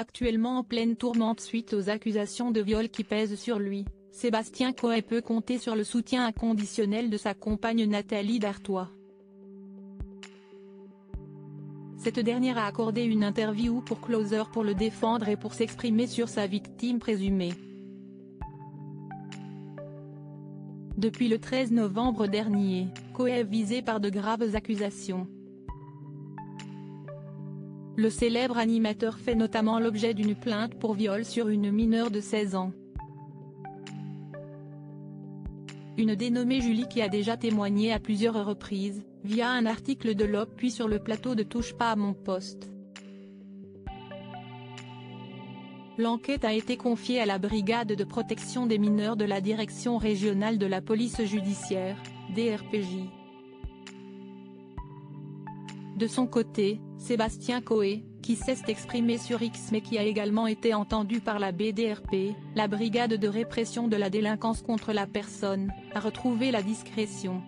Actuellement en pleine tourmente suite aux accusations de viol qui pèsent sur lui, Sébastien Coé peut compter sur le soutien inconditionnel de sa compagne Nathalie Dartois. Cette dernière a accordé une interview pour Closer pour le défendre et pour s'exprimer sur sa victime présumée. Depuis le 13 novembre dernier, Coé est visé par de graves accusations. Le célèbre animateur fait notamment l'objet d'une plainte pour viol sur une mineure de 16 ans. Une dénommée Julie qui a déjà témoigné à plusieurs reprises, via un article de l'Op puis sur le plateau de Touche pas à mon poste. L'enquête a été confiée à la Brigade de protection des mineurs de la Direction régionale de la police judiciaire, DRPJ. De son côté, Sébastien Coé, qui s'est exprimé sur X mais qui a également été entendu par la BDRP, la Brigade de répression de la délinquance contre la personne, a retrouvé la discrétion.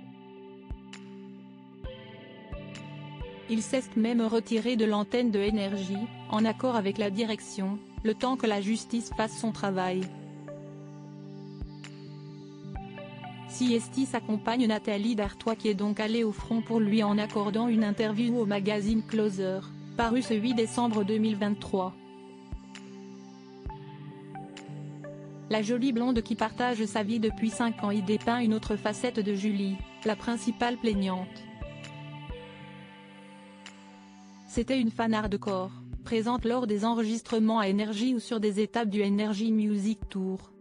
Il s'est même retiré de l'antenne de Énergie, en accord avec la direction, le temps que la justice fasse son travail. Siesti s'accompagne Nathalie Dartois qui est donc allée au front pour lui en accordant une interview au magazine Closer, paru ce 8 décembre 2023. La jolie blonde qui partage sa vie depuis 5 ans y dépeint une autre facette de Julie, la principale plaignante. C'était une fan hardcore, présente lors des enregistrements à Énergie ou sur des étapes du Energy Music Tour.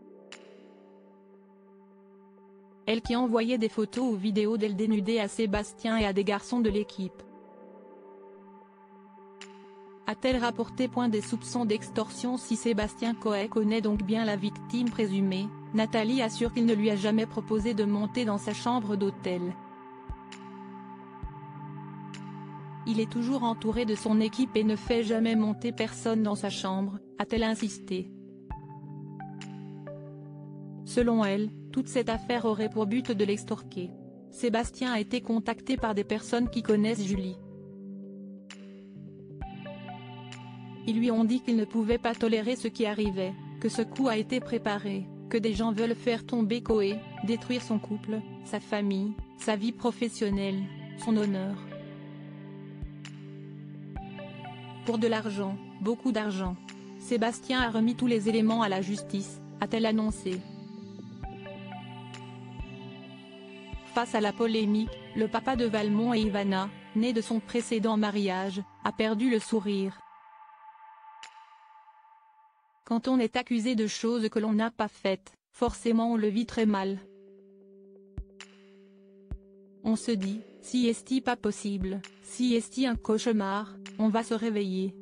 Elle qui envoyait des photos ou vidéos d'elle dénudée à Sébastien et à des garçons de l'équipe. A-t-elle rapporté point des soupçons d'extorsion? Si Sébastien Coé connaît donc bien la victime présumée, Nathalie assure qu'il ne lui a jamais proposé de monter dans sa chambre d'hôtel. Il est toujours entouré de son équipe et ne fait jamais monter personne dans sa chambre, a-t-elle insisté. Selon elle, toute cette affaire aurait pour but de l'extorquer. Sébastien a été contacté par des personnes qui connaissent Julie. Ils lui ont dit qu'ils ne pouvaient pas tolérer ce qui arrivait, que ce coup a été préparé, que des gens veulent faire tomber Coé, détruire son couple, sa famille, sa vie professionnelle, son honneur. Pour de l'argent, beaucoup d'argent. Sébastien a remis tous les éléments à la justice, a-t-elle annoncé. Face à la polémique, le papa de Valmont et Ivana, né de son précédent mariage, a perdu le sourire. Quand on est accusé de choses que l'on n'a pas faites, forcément on le vit très mal. On se dit, si est-il pas possible, si est-il un cauchemar, on va se réveiller.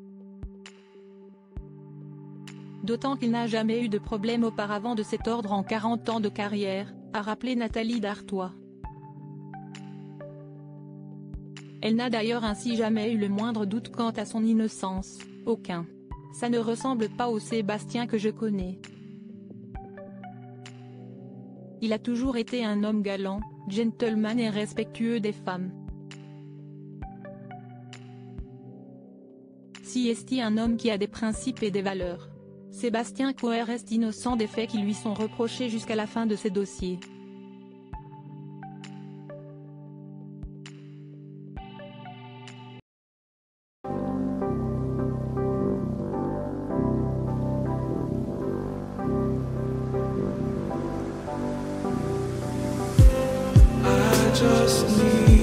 D'autant qu'il n'a jamais eu de problème auparavant de cet ordre en 40 ans de carrière, a rappelé Nathalie Dartois. Elle n'a d'ailleurs ainsi jamais eu le moindre doute quant à son innocence, aucun. Ça ne ressemble pas au Sébastien que je connais. Il a toujours été un homme galant, gentleman et respectueux des femmes. Si est-il un homme qui a des principes et des valeurs. Sébastien Coé reste innocent des faits qui lui sont reprochés jusqu'à la fin de ses dossiers. Just need